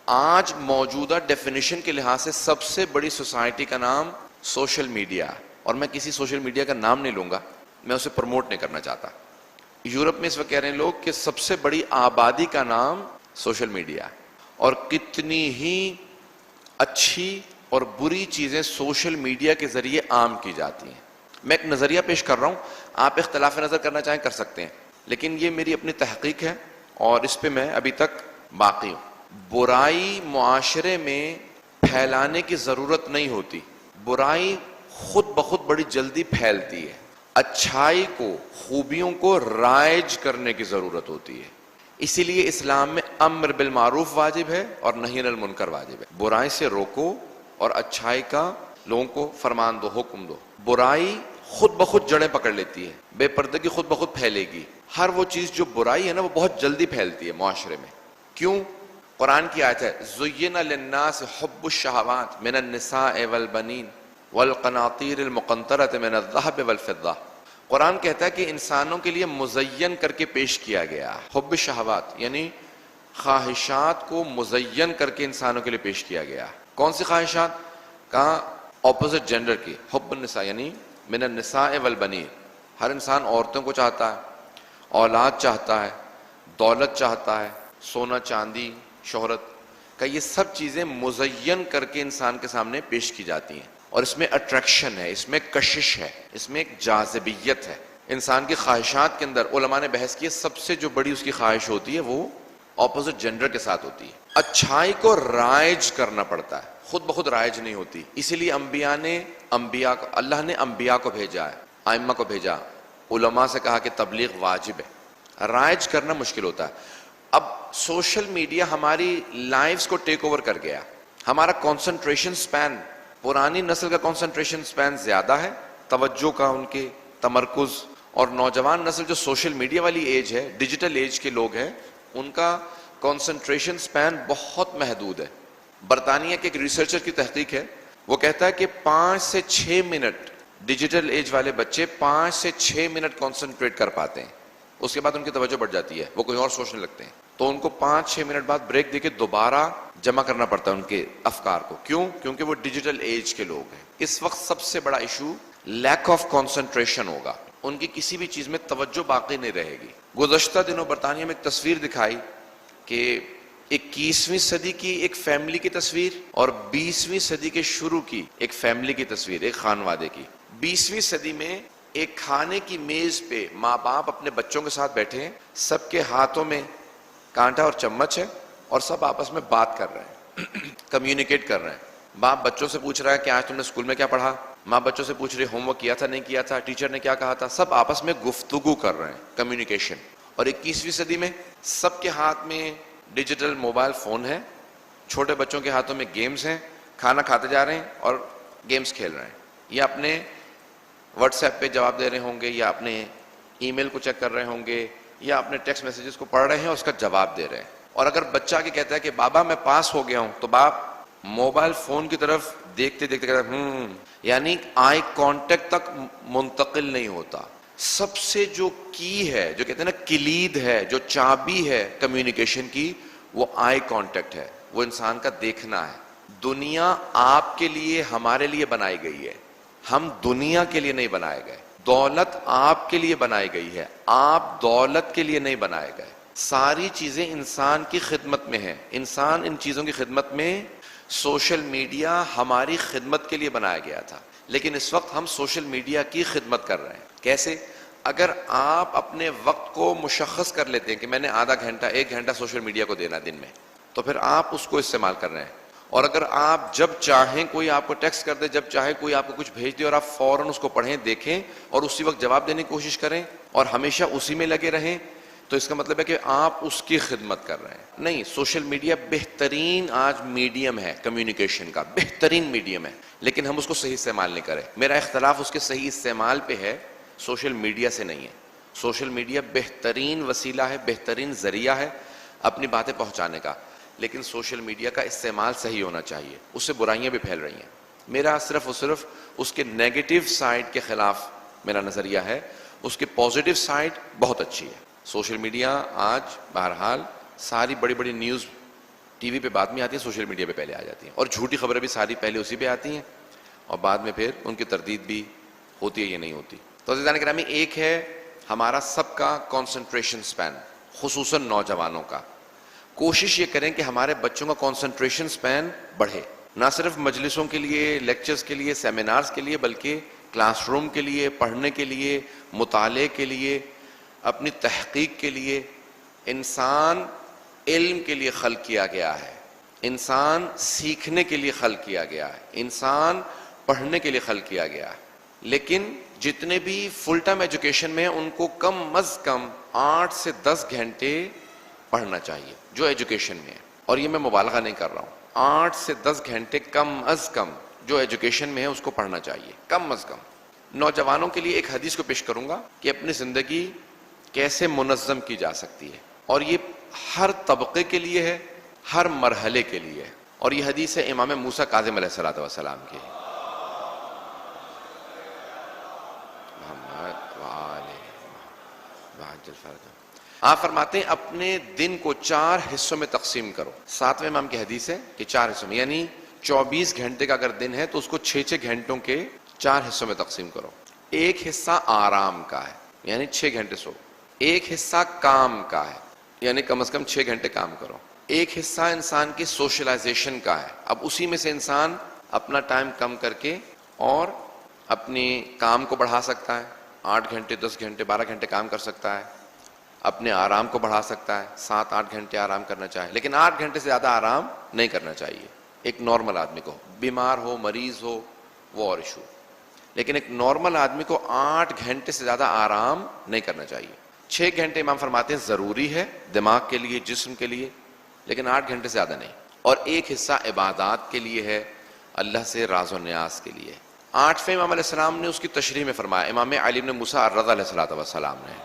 آج موجودہ ڈیفینیشن کے لحاظ سے سب سے بڑی سوسائٹی کا نام سوشل میڈیا، اور میں کسی سوشل میڈیا کا نام نہیں لوں گا، میں اسے پروموٹ نہیں کرنا چاہتا۔ یورپ میں اس وقت کہہ رہے ہیں لوگ کہ سب سے بڑی آبادی کا نام سوشل میڈیا، اور کتنی ہی اچھی اور بری چیزیں سوشل میڈیا کے ذریعے عام کی جاتی ہیں۔ میں ایک نظریہ پیش کر رہا ہوں، آپ اختلاف نظر کرنا چاہیں کر سکتے ہیں، لیکن یہ میری اپنی تحقیق ہے اور اس پہ میں ابھی تک باقی ہوں۔ برائی معاشرے میں پھیلانے کی ضرورت نہیں ہوتی، برائی خود بخود بڑی جلدی پھیلتی ہے۔ اچھائی کو، خوبیوں کو رائج کرنے کی ضرورت ہوتی ہے۔ اسی لیے اسلام میں امر بالمعروف واجب ہے اور نہی عن المنکر واجب ہے۔ برائی سے روکو اور اچھائی کا لوگوں کو فرمان دو، حکم دو۔ برائی خود بخود جڑیں پکڑ لیتی ہے، بے پردگی خود بخود پھیلے گی۔ ہر وہ چیز جو برائی ہے نا وہ بہت جلدی پھیلتی ہے معاشرے میں۔ کیوں؟ قرآن کی آیت ہے زُيِّنَ لِلنَّاسِ حُبُّ الشَّهَوَاتِ مِنَ النِّسَاءِ وَالْبَنِينَ وَالْقَنَاطِيرِ الْمُقَنطَرَةِ مِنَ الذَّهَبِ وَالْفِضَّةِ۔ قرآن کہتا ہے کہ انسانوں کے لیے مزین کر کے پیش کیا گیا، حب الشہوات یعنی خواہشات کو مزین کر کے انسانوں کے لیے پیش کیا گیا۔ کون سی خواہشات؟ کہاں؟ اپوزٹ جینڈر کی، حب النساء یعنی من النساء والبنین۔ ہر انسان عورتوں کو چاہتا ہے، اولاد چاہتا ہے، دولت چاہتا ہے، سونا چاندی، شہرت کا، یہ سب چیزیں مزین کر کے انسان کے سامنے پیش کی جاتی ہیں، اور اس میں اٹریکشن ہے، اس میں کشش ہے، اس میں ایک جاذبیت ہے۔ انسان کی خواہشات کے اندر علماء نے بحث کی ہے سب سے جو بڑی اس کی خواہش ہوتی ہے وہ اپوزٹ جینڈر کے ساتھ ہوتی ہے۔ اچھائی کو رائج کرنا پڑتا ہے، خود بخود رائج نہیں ہوتی۔ اسی لیے اللہ نے انبیاء کو بھیجا ہے، ائمہ کو بھیجا، علماء سے کہا کہ تبلیغ واجب ہے، رائج کرنا مشکل ہوتا ہے۔ اب سوشل میڈیا ہماری لائفز کو ٹیک اوور کر گیا۔ ہمارا کنسنٹریشن سپین، پرانی نسل کا کنسنٹریشن سپین زیادہ ہے، توجہ کا، ان کے تمرکز، اور نوجوان نسل جو سوشل میڈیا والی ایج ہے، ڈیجیٹل ایج کے لوگ ہیں، ان کا کنسنٹریشن سپین بہت محدود ہے۔ برطانیہ کے ایک ریسرچر کی تحقیق ہے، وہ کہتا ہے کہ 5 سے 6 منٹ ڈیجیٹل ایج والے بچے 5 سے 6 منٹ کنسنٹریٹ کر پاتے ہیں، اس کے بعد ان کی توجہ بڑھ جاتی ہے، وہ کوئی اور سوچنے لگتے ہیں، تو ان کو 5-6 منٹ بعد بریک دے کے دوبارہ جمع کرنا پڑتا ہے ان کے افکار کو۔ کیوں؟ کیونکہ وہ ڈیجیٹل ایج کے لوگ ہیں۔ اس وقت سب سے بڑا ایشو لیک آف کنسنٹریشن ہوگا، ان کی کسی بھی چیز میں توجہ باقی نہیں رہے گی۔ گزشتہ دنوں برطانیہ میں ایک تصویر دکھائی کہ 21ویں صدی کی ایک فیملی کی تصویر اور 20ویں صدی کے شروع کی ایک فیملی کی تصویر، ایک خانوادے کی۔ 20ویں صدی میں ایک کھانے کی میز پہ ماں باپ اپنے بچوں کے ساتھ بیٹھے ہیں، سب کے ہاتھوں میں کانٹا اور چمچ ہے، اور سب آپس میں بات کر رہے ہیں، کمیونیکیٹ کر رہے ہیں۔ باپ بچوں سے پوچھ رہا ہے کہ آج تم نے اسکول میں کیا پڑھا، ماں بچوں سے پوچھ رہی ہوم ورک کیا تھا نہیں کیا تھا، ٹیچر نے کیا کہا تھا، سب آپس میں گفتگو کر رہے ہیں، کمیونیکیشن۔ اور 21ویں صدی میں سب کے ہاتھ میں ڈیجیٹل موبائل فون ہے، چھوٹے بچوں کے ہاتھوں میں گیمز ہیں، کھانا کھاتے جا رہے ہیں اور گیمز کھیل رہے ہیں، یا اپنے واٹس ایپ پہ جواب دے رہے ہوں گے، یا اپنے ای میل کو چیک کر رہے ہوں گے، یا اپنے ٹیکسٹ میسیجز کو پڑھ رہے ہیں اور اس کا جواب دے رہے ہیں۔ اور اگر بچہ کے کہتا ہے کہ بابا میں پاس ہو گیا ہوں، تو باپ موبائل فون کی طرف دیکھتے دیکھتے کہتا ہے یعنی آئی کانٹیکٹ تک منتقل نہیں ہوتا۔ سب سے جو کی ہے، جو کہتے ہیں نا کلید ہے، جو چابی ہے کمیونیکیشن کی، وہ آئی کانٹیکٹ ہے، وہ انسان کا دیکھنا ہے۔ دنیا آپ کے لیے، ہمارے لیے بنائی گئی ہے، ہم دنیا کے لیے نہیں بنائے گئے۔ دولت آپ کے لیے بنائی گئی ہے، آپ دولت کے لیے نہیں بنائے گئے۔ ساری چیزیں انسان کی خدمت میں ہیں، انسان ان چیزوں کی خدمت میں۔ سوشل میڈیا ہماری خدمت کے لیے بنایا گیا تھا، لیکن اس وقت ہم سوشل میڈیا کی خدمت کر رہے ہیں۔ کیسے؟ اگر آپ اپنے وقت کو مشخص کر لیتے ہیں کہ میں نے آدھا گھنٹہ 1 گھنٹہ سوشل میڈیا کو دینا دن میں، تو پھر آپ اس کو استعمال کر رہے ہیں۔ اور اگر آپ جب چاہیں کوئی آپ کو ٹیکسٹ کر دے، جب چاہے کوئی آپ کو کچھ بھیج دے، اور آپ فوراً اس کو پڑھیں، دیکھیں اور اسی وقت جواب دینے کی کوشش کریں اور ہمیشہ اسی میں لگے رہیں، تو اس کا مطلب ہے کہ آپ اس کی خدمت کر رہے ہیں۔ نہیں، سوشل میڈیا بہترین آج میڈیم ہے کمیونیکیشن کا، بہترین میڈیم ہے، لیکن ہم اس کو صحیح استعمال نہیں کریں۔ میرا اختلاف اس کے صحیح استعمال پہ ہے، سوشل میڈیا سے نہیں ہے۔ سوشل میڈیا بہترین وسیلہ ہے، بہترین ذریعہ ہے اپنی باتیں پہنچانے کا، لیکن سوشل میڈیا کا استعمال صحیح ہونا چاہیے، اس سے برائیاں بھی پھیل رہی ہیں۔ میرا صرف اور صرف اس کے نیگیٹو سائڈ کے خلاف میرا نظریہ ہے، اس کے پازیٹیو سائڈ بہت اچھی ہے۔ سوشل میڈیا آج بہرحال ساری بڑی بڑی نیوز ٹی وی پہ بعد میں آتی ہیں، سوشل میڈیا پہ پہلے آ جاتی ہیں، اور جھوٹی خبریں بھی ساری پہلے اسی پہ آتی ہیں اور بعد میں پھر ان کی تردید بھی ہوتی ہے یا نہیں ہوتی. تو عزیزان گرامی، ایک ہے ہمارا سب کا کنسنٹریشن سپین، خصوصاً نوجوانوں کا. کوشش یہ کریں کہ ہمارے بچوں کا کنسنٹریشن سپین بڑھے، نہ صرف مجلسوں کے لیے، لیکچرز کے لیے، سیمینارز کے لیے، بلکہ کلاس روم کے لیے، پڑھنے کے لیے، مطالعے کے لیے، اپنی تحقیق کے لیے. انسان علم کے لیے خلق کیا گیا ہے، انسان سیکھنے کے لیے خلق کیا گیا ہے، انسان پڑھنے کے لیے خلق کیا گیا ہے. لیکن جتنے بھی فل ٹائم ایجوکیشن میں ہیں ان کو کم از کم 8 سے 10 گھنٹے پڑھنا چاہیے جو ایجوکیشن میں ہے. اور یہ میں مبالغہ نہیں کر رہا ہوں، 8 سے 10 گھنٹے کم از کم جو ایجوکیشن میں ہے اس کو پڑھنا چاہیے کم از کم. نوجوانوں کے لیے ایک حدیث کو پیش کروں گا کہ اپنی زندگی کیسے منظم کی جا سکتی ہے، اور یہ ہر طبقے کے لیے ہے، ہر مرحلے کے لیے ہے. اور یہ حدیث ہے امام موسیٰ کاظم علیہ الصلوۃ والسلام کی. آپ فرماتے ہیں اپنے دن کو 4 حصوں میں تقسیم کرو. 7ویں امام کی حدیث ہے کہ 4 حصوں میں، یعنی 24 گھنٹے کا اگر دن ہے تو اس کو 6 گھنٹوں کے 4 حصوں میں تقسیم کرو. ایک حصہ آرام کا ہے یعنی 6 گھنٹے سو. ایک حصہ کام کا ہے یعنی کم از کم 6 گھنٹے کام کرو. ایک حصہ انسان کی سوشلائزیشن کا ہے، اب اسی میں سے انسان اپنا ٹائم کم کر کے اور اپنی کام کو بڑھا سکتا ہے، 8 گھنٹے 10 گھنٹے 12 گھنٹے کام کر سکتا ہے، اپنے آرام کو بڑھا سکتا ہے، 7-8 گھنٹے آرام کرنا چاہے، لیکن 8 گھنٹے سے زیادہ آرام نہیں کرنا چاہیے. ایک نارمل آدمی کو، بیمار ہو، مریض ہو، وہ اور ایشو، لیکن ایک نارمل آدمی کو 8 گھنٹے سے زیادہ آرام نہیں کرنا چاہیے. 6 گھنٹے امام فرماتے ہیں ضروری ہے دماغ کے لیے، جسم کے لیے، لیکن 8 گھنٹے سے زیادہ نہیں. اور ایک حصہ عبادات کے لیے ہے، اللہ سے راز و نیاز کے لیے. 8ویں امام علیہ السلام نے اس کی تشریح میں فرمایا، امام علی بن موسیٰ الرضا علیہ الصلوۃ والسلام نے.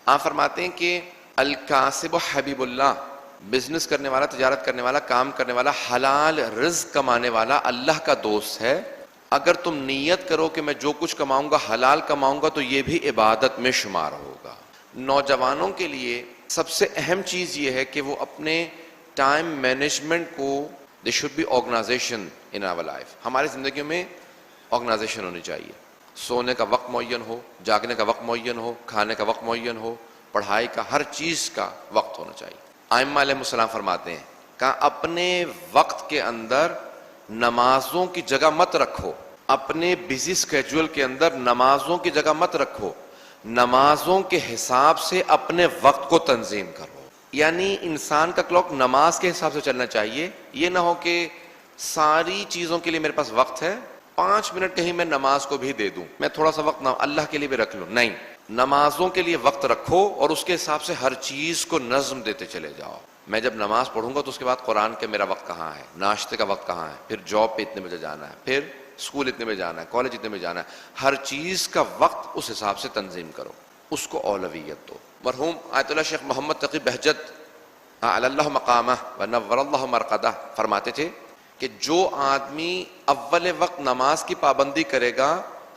آپ فرماتے ہیں کہ الکاسب حبیب اللہ، بزنس کرنے والا، تجارت کرنے والا، کام کرنے والا، حلال رزق کمانے والا اللہ کا دوست ہے. اگر تم نیت کرو کہ میں جو کچھ کماؤں گا حلال کماؤں گا تو یہ بھی عبادت میں شمار ہوگا. نوجوانوں کے لیے سب سے اہم چیز یہ ہے کہ وہ اپنے ٹائم مینجمنٹ کو، they should be organisation in our life. ہماری زندگیوں میں آرگنائزیشن ہونی چاہیے. سونے کا وقت معین ہو، جاگنے کا وقت معین ہو، کھانے کا وقت معین ہو، پڑھائی کا، ہر چیز کا وقت ہونا چاہیے. ائمہ علیہ السلام فرماتے ہیں کہ اپنے وقت کے اندر نمازوں کی جگہ مت رکھو، اپنے بزی اسکیجول کے اندر نمازوں کی جگہ مت رکھو، نمازوں کے حساب سے اپنے وقت کو تنظیم کرو. یعنی انسان کا کلاک نماز کے حساب سے چلنا چاہیے. یہ نہ ہو کہ ساری چیزوں کے لیے میرے پاس وقت ہے، 5 منٹ کہیں میں نماز کو بھی دے دوں، میں تھوڑا سا وقت اللہ کے لیے بھی رکھ لوں. نہیں، نمازوں کے لیے وقت رکھو اور اس کے حساب سے ہر چیز کو نظم دیتے چلے جاؤ. میں جب نماز پڑھوں گا تو اس کے بعد قرآن کا میرا وقت کہاں ہے، ناشتے کا وقت کہاں ہے، پھر جاب پہ اتنے بجے جانا ہے، پھر اسکول اتنے بجے جانا ہے، کالج اتنے بجے جانا ہے. ہر چیز کا وقت اس حساب سے تنظیم کرو، اس کو اولویت دو. مرحوم آیت اللہ شیخ محمد تقی بہجت اعلی اللہ مقامہ ونور اللہ مرقدہ فرماتے تھے کہ جو آدمی اول وقت نماز کی پابندی کرے گا،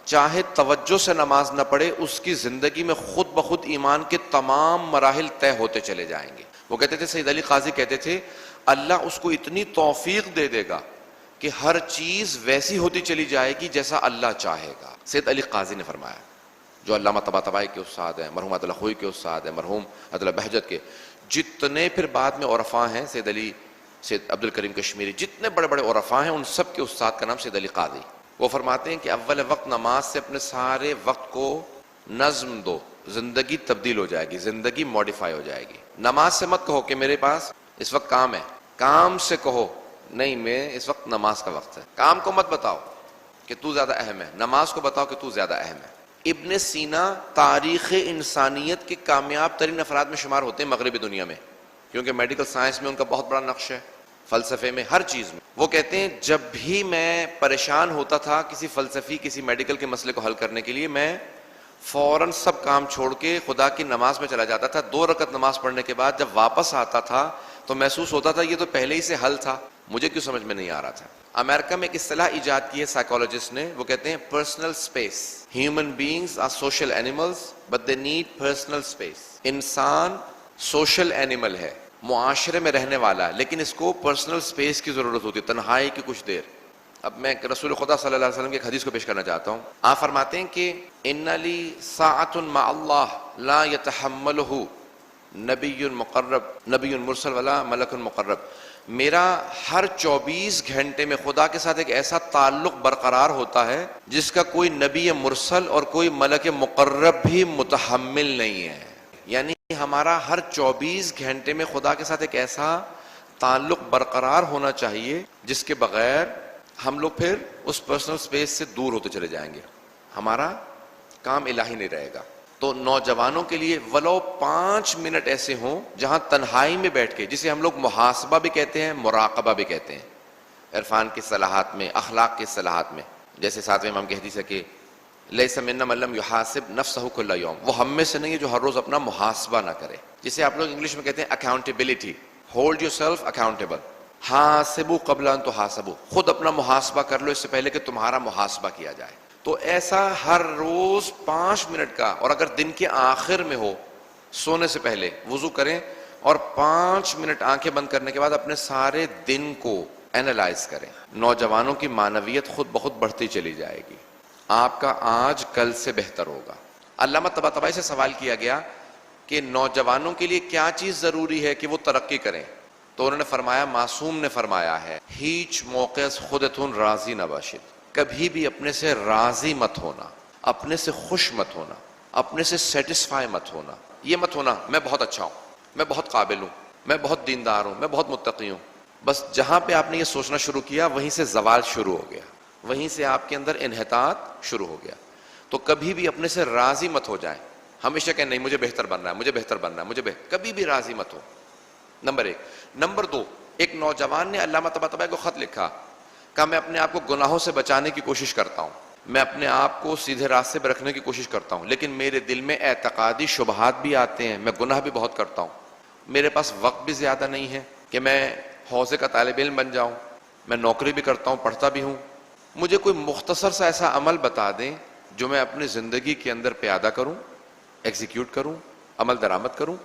چاہے توجہ سے نماز نہ پڑھے، اس کی زندگی میں خود بخود ایمان کے تمام مراحل طے ہوتے چلے جائیں گے. وہ کہتے تھے، سید علی قاضی کہتے تھے، اللہ اس کو اتنی توفیق دے دے گا کہ ہر چیز ویسی ہوتی چلی جائے گی جیسا اللہ چاہے گا. سید علی قاضی نے فرمایا، جو علامہ طباطبائی کے استاد ہیں، مرحوم عبد اللہ خوئی کے استاد ہیں، مرحوم عبد اللہ بہجت کے، جتنے پھر بعد میں عرفاء ہیں، سید علی، سید عبد الکریم کشمیری، جتنے بڑے بڑے عرفاء ہیں، ان سب کے استاد کا نام سید علی قاضی. وہ فرماتے ہیں کہ اول وقت نماز سے اپنے سارے وقت کو نظم دو، زندگی تبدیل ہو جائے گی، زندگی موڈیفائی ہو جائے گی. نماز سے مت کہو کہ میرے پاس اس وقت کام ہے، کام سے کہو نہیں میں اس وقت نماز کا وقت ہے. کام کو مت بتاؤ کہ تو زیادہ اہم ہے، نماز کو بتاؤ کہ تو زیادہ اہم ہے. ابن سینا تاریخ انسانیت کے کامیاب ترین افراد میں شمار ہوتے ہیں مغربی دنیا میں، کیونکہ میڈیکل سائنس میں ان کا بہت بڑا نقش ہے، فلسفے میں، ہر چیز میں. وہ کہتے ہیں جب بھی میں پریشان ہوتا تھا کسی فلسفی، کسی میڈیکل کے مسئلے کو حل کرنے کے لیے، میں فوراً سب کام چھوڑ کے خدا کی نماز میں چلا جاتا تھا. 2 رکعت نماز پڑھنے کے بعد جب واپس آتا تھا تو محسوس ہوتا تھا یہ تو پہلے ہی سے حل تھا. مجھے کیوں سمجھ میں نہیں آ رہا تھا. امریکہ میں ایک اصطلاح ایجاد کی ہے سائیکالوجسٹ نے, وہ کہتے ہیں personal space. Human beings are social animals but they need personal space. انسان سوشل اینیمل ہے, معاشرے میں رہنے والا ہے, لیکن اس کو پرسنل اسپیس کی ضرورت ہوتی ہے, تنہائی کی کچھ دیر. اب میں رسول خدا صلی اللہ علیہ وسلم کی ایک حدیث کو پیش کرنا چاہتا ہوں. آپ فرماتے ہیں کہ ان لی ساعۃ مع اللہ لا یتحملہ نبی مقرب نبی مرسل ولا ملک مقرب. میرا ہر 24 گھنٹے میں خدا کے ساتھ ایک ایسا تعلق برقرار ہوتا ہے جس کا کوئی نبی مرسل اور کوئی ملک مقرب بھی متحمل نہیں ہے. یعنی ہمارا ہر 24 گھنٹے میں خدا کے ساتھ ایک ایسا تعلق برقرار ہونا چاہیے جس کے بغیر ہم لوگ پھر اس پرسنل سپیس سے دور ہوتے چلے جائیں گے, ہمارا کام الہی نہیں رہے گا. تو نوجوانوں کے لیے ولو 5 منٹ ایسے ہوں جہاں تنہائی میں بیٹھ کے, جسے ہم لوگ محاسبہ بھی کہتے ہیں, مراقبہ بھی کہتے ہیں, عرفان کی اصطلاحات میں, اخلاق کی اصطلاحات میں. جیسے 7ویں امام کی حدیث ہے کہ لیس منا من لم یحاسب نفسہ کل یوم, وہ ہم میں سے نہیں ہے جو ہر روز اپنا محاسبہ نہ کرے, جسے آپ لوگ انگلش میں کہتے ہیں accountability. Hold yourself accountable. حاسبوا قبل ان تحاسبوا, خود اپنا محاسبہ کر لو اس سے پہلے کہ تمہارا محاسبہ کیا جائے. تو ایسا ہر روز 5 منٹ کا, اور اگر دن کے آخر میں ہو سونے سے پہلے وضو کریں اور 5 منٹ آنکھیں بند کرنے کے بعد اپنے سارے دن کو اینالائز کریں. نوجوانوں کی معنویت خود بخود بڑھتی چلی جائے گی, آپ کا آج کل سے بہتر ہوگا. علامہ طباطبائی سے سوال کیا گیا کہ نوجوانوں کے لیے کیا چیز ضروری ہے کہ وہ ترقی کریں, تو انہوں نے فرمایا, معصوم نے فرمایا ہے, ہیچ موقع خودتون راضی نباشد, کبھی بھی اپنے سے راضی مت ہونا, اپنے سے خوش مت ہونا, اپنے سے سیٹسفائی مت ہونا. یہ مت ہونا میں بہت اچھا ہوں, میں بہت قابل ہوں, میں بہت دیندار ہوں, میں بہت متقی ہوں. بس جہاں پہ آپ نے یہ سوچنا شروع کیا وہیں سے زوال شروع ہو گیا, وہیں سے آپ کے اندر انحطاط شروع ہو گیا. تو کبھی بھی اپنے سے راضی مت ہو جائیں, ہمیشہ کہیں نہیں مجھے بہتر بننا ہے, مجھے بہتر بننا ہے, مجھے کبھی بھی راضی مت ہو. نمبر 1. نمبر 2, ایک نوجوان نے علامہ طباطبائی کو خط لکھا, کہا میں اپنے آپ کو گناہوں سے بچانے کی کوشش کرتا ہوں, میں اپنے آپ کو سیدھے راستے پہ رکھنے کی کوشش کرتا ہوں, لیکن میرے دل میں اعتقادی شبہات بھی آتے ہیں, میں گناہ بھی بہت کرتا ہوں, میرے پاس وقت بھی زیادہ نہیں ہے کہ میں حوزے کا طالب علم بن جاؤں, میں نوکری بھی کرتا ہوں, پڑھتا بھی ہوں. مجھے کوئی مختصر سا ایسا عمل بتا دیں جو میں اپنی زندگی کے اندر پیادہ کروں, ایگزیکیوٹ کروں, عمل درآمد کروں,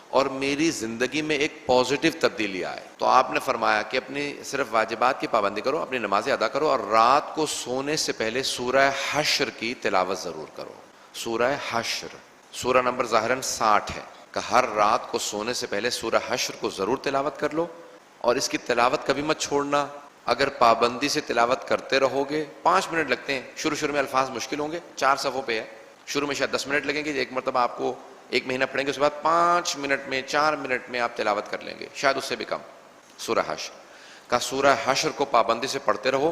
اور میری زندگی میں ایک پازیٹیو تبدیلی آئے. تو آپ نے فرمایا کہ اپنی صرف واجبات کی پابندی کرو, اپنی نمازیں ادا کرو, اور رات کو سونے سے پہلے سورہ حشر کی تلاوت ضرور کرو. سورہ حشر, سورہ نمبر ظاہراً 60 ہے, کہ ہر رات کو سونے سے پہلے سورہ حشر کو ضرور تلاوت کر لو, اور اس کی تلاوت کبھی مت چھوڑنا. اگر پابندی سے تلاوت کرتے رہو گے, 5 منٹ لگتے ہیں, شروع میں الفاظ مشکل ہوں گے, 4 صفحوں پہ ہے, شروع میں شاید 10 منٹ لگیں گے, ایک مرتبہ آپ کو 1 مہینہ پڑھیں گے, اس کے بعد 5 منٹ میں 4 منٹ میں آپ تلاوت کر لیں گے, شاید اس سے بھی کم. سورہ حشر کا, سورہ حشر کو پابندی سے پڑھتے رہو,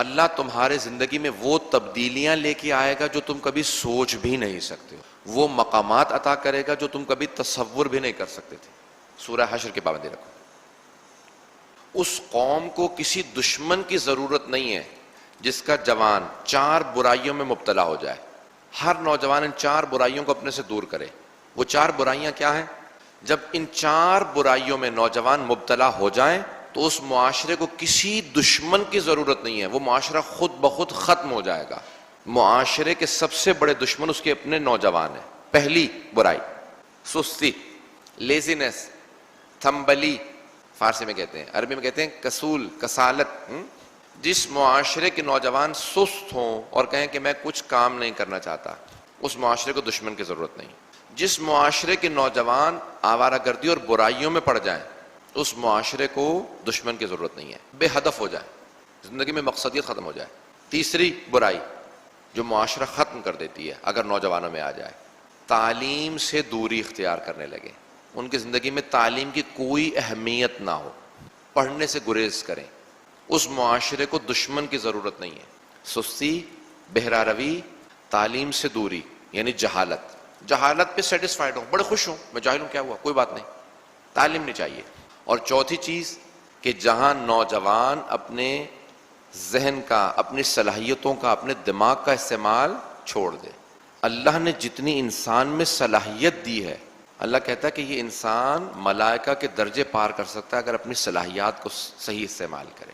اللہ تمہارے زندگی میں وہ تبدیلیاں لے کے آئے گا جو تم کبھی سوچ بھی نہیں سکتے ہو, وہ مقامات عطا کرے گا جو تم کبھی تصور بھی نہیں کر سکتے تھے. سورہ حشر کی پابندی رکھو. اس قوم کو کسی دشمن کی ضرورت نہیں ہے جس کا جوان 4 برائیوں میں مبتلا ہو جائے. ہر نوجوان ان 4 برائیوں کو اپنے سے دور کرے. وہ 4 برائیاں کیا ہیں؟ جب ان 4 برائیوں میں نوجوان مبتلا ہو جائیں تو اس معاشرے کو کسی دشمن کی ضرورت نہیں ہے, وہ معاشرہ خود بخود ختم ہو جائے گا. معاشرے کے سب سے بڑے دشمن اس کے اپنے نوجوان ہیں. پہلی برائی سستی, لیزینس, تھمبلی فارسی میں کہتے ہیں, عربی میں کہتے ہیں کسول, کسالت. جس معاشرے کے نوجوان سست ہوں اور کہیں کہ میں کچھ کام نہیں کرنا چاہتا, اس معاشرے کو دشمن کی ضرورت نہیں. جس معاشرے کے نوجوان آوارہ گردی اور برائیوں میں پڑ جائیں, اس معاشرے کو دشمن کی ضرورت نہیں ہے. بے ہدف ہو جائے, زندگی میں مقصدیت ختم ہو جائے. تیسری برائی جو معاشرہ ختم کر دیتی ہے اگر نوجوانوں میں آ جائے, تعلیم سے دوری اختیار کرنے لگے, ان کی زندگی میں تعلیم کی کوئی اہمیت نہ ہو, پڑھنے سے گریز کریں. اس معاشرے کو دشمن کی ضرورت نہیں ہے. سستی, بہرا روی, تعلیم سے دوری یعنی جہالت. جہالت پہ سیٹسفائیڈ ہوں, بڑے خوش ہوں, میں جاہل ہوں, کیا ہوا, کوئی بات نہیں, تعلیم نہیں چاہیے. اور چوتھی چیز کہ جہاں نوجوان اپنے ذہن کا, اپنی صلاحیتوں کا, اپنے دماغ کا استعمال چھوڑ دے. اللہ نے جتنی انسان میں صلاحیت دی ہے اللہ کہتا ہے کہ یہ انسان ملائکہ کے درجے پار کر سکتا ہے اگر اپنی صلاحیات کو صحیح استعمال کرے.